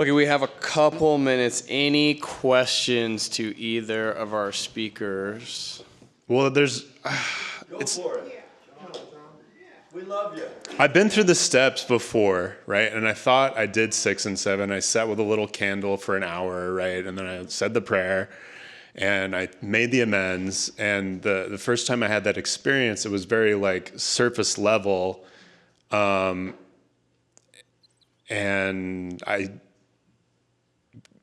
Okay, we have a couple minutes. Any questions to either of our speakers? Well, there's... Go for it. We love you. I've been through the steps before, right? And I thought I did 6 and 7. I sat with a little candle for an hour, right? And then I said the prayer, and I made the amends. And the first time I had that experience, it was very like surface level. And I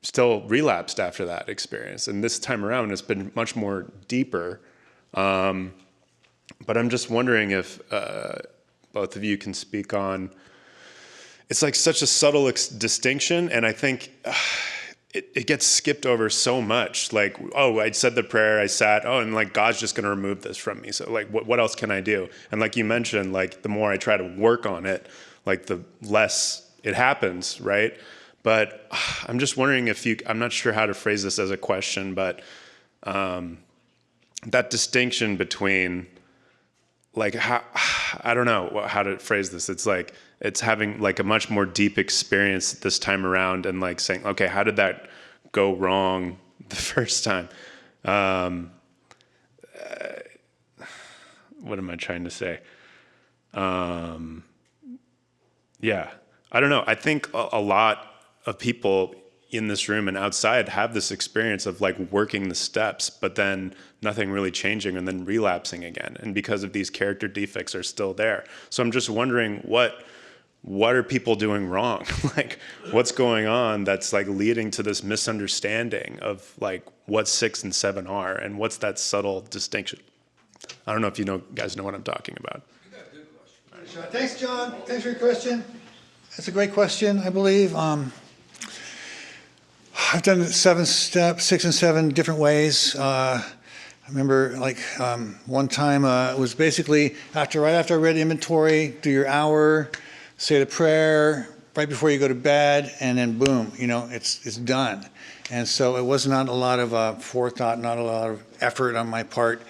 still relapsed after that experience. And this time around, it's been much more deeper. But I'm just wondering if both of you can speak on, it's like such a subtle distinction, and I think it gets skipped over so much. Like, oh, I said the prayer, I sat, oh, and like God's just gonna remove this from me. So like, what else can I do? And like you mentioned, like the more I try to work on it, like the less it happens, right? But I'm just wondering if I'm not sure how to phrase this as a question, but that distinction between, like, how, I don't know how to phrase this. It's like, it's having like a much more deep experience this time around, and like saying, okay, how did that go wrong the first time? What am I trying to say? Yeah, I don't know. I think a lot of people in this room and outside have this experience of like working the steps, but then nothing really changing and then relapsing again. And because of these character defects are still there. So I'm just wondering what are people doing wrong? Like what's going on that's like leading to this misunderstanding of like what 6 and 7 are, and what's that subtle distinction? I don't know if guys know what I'm talking about. Thanks, John. Thanks for your question. That's a great question, I believe. I've done 7 steps, 6 and 7 different ways. I remember like one time it was basically right after I read inventory, do your hour, say the prayer right before you go to bed, and then boom, it's done. And so it was not a lot of forethought, not a lot of effort on my part.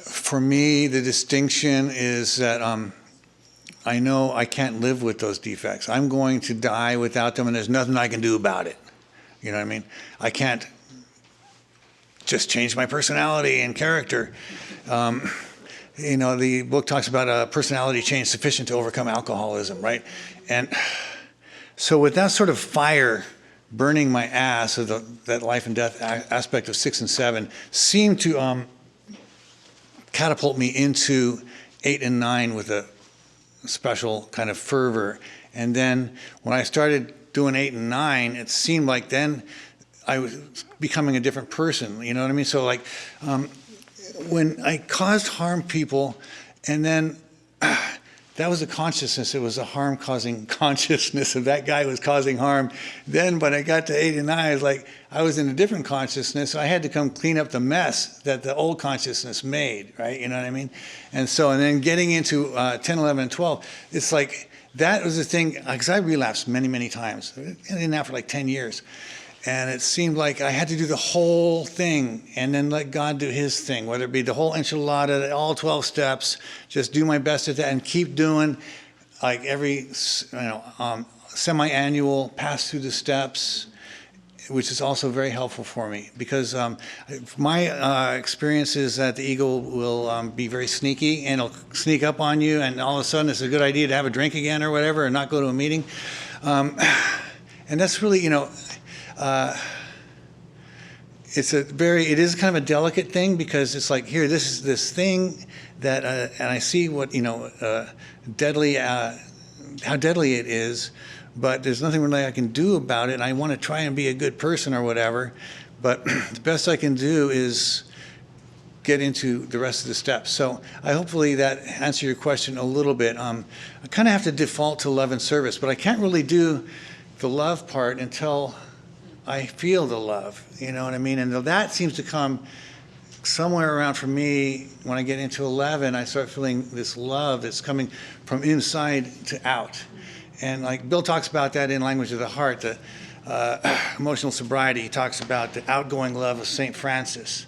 For me, the distinction is that I know I can't live with those defects. I'm going to die without them, and there's nothing I can do about it. You know what I mean? I can't just change my personality and character. The book talks about a personality change sufficient to overcome alcoholism, right? And so with that sort of fire burning my ass, of that life and death aspect of 6 and 7 seemed to catapult me into 8 and 9 with a special kind of fervor. And then when I started doing 8 and 9, it seemed like then I was becoming a different person. You know what I mean? So like when I caused harm people, and then that was a consciousness. It was a harm-causing consciousness of that guy who was causing harm. Then when I got to 8 and 9, I was like, I was in a different consciousness. So I had to come clean up the mess that the old consciousness made, right? You know what I mean? And then getting into 10, 11, and 12, it's like, that was the thing, because I relapsed many, many times. I did that for like 10 years. And it seemed like I had to do the whole thing and then let God do his thing, whether it be the whole enchilada, all 12 steps, just do my best at that and keep doing like every, semi-annual pass through the steps, which is also very helpful for me, because my experience is that the ego will be very sneaky, and it'll sneak up on you, and all of a sudden it's a good idea to have a drink again or whatever and not go to a meeting. And that's really, it is kind of a delicate thing, because it's like, here, this is this thing that, and I see what, deadly, how deadly it is, but there's nothing really I can do about it. And I want to try and be a good person or whatever, but the best I can do is get into the rest of the steps. So hopefully that answered your question a little bit. I kind of have to default to love and service, but I can't really do the love part until I feel the love, you know what I mean? And that seems to come somewhere around for me when I get into 11. I start feeling this love that's coming from inside to out. And like Bill talks about that in Language of the Heart, the emotional sobriety. He talks about the outgoing love of St. Francis.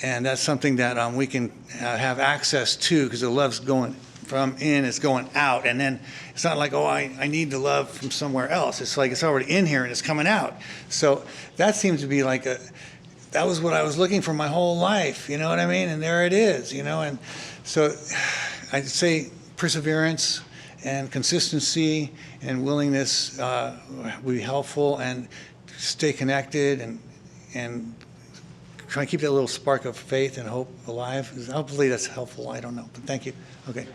And that's something that we can have access to, because the love's going from in, it's going out. And then it's not like, oh, I need the love from somewhere else. It's like it's already in here and it's coming out. So that seems to be like that was what I was looking for my whole life, you know what I mean? And there it is, you know? And so I'd say perseverance and consistency and willingness would be helpful, and stay connected and try to keep that little spark of faith and hope alive. Hopefully that's helpful. I don't know, but thank you. Okay.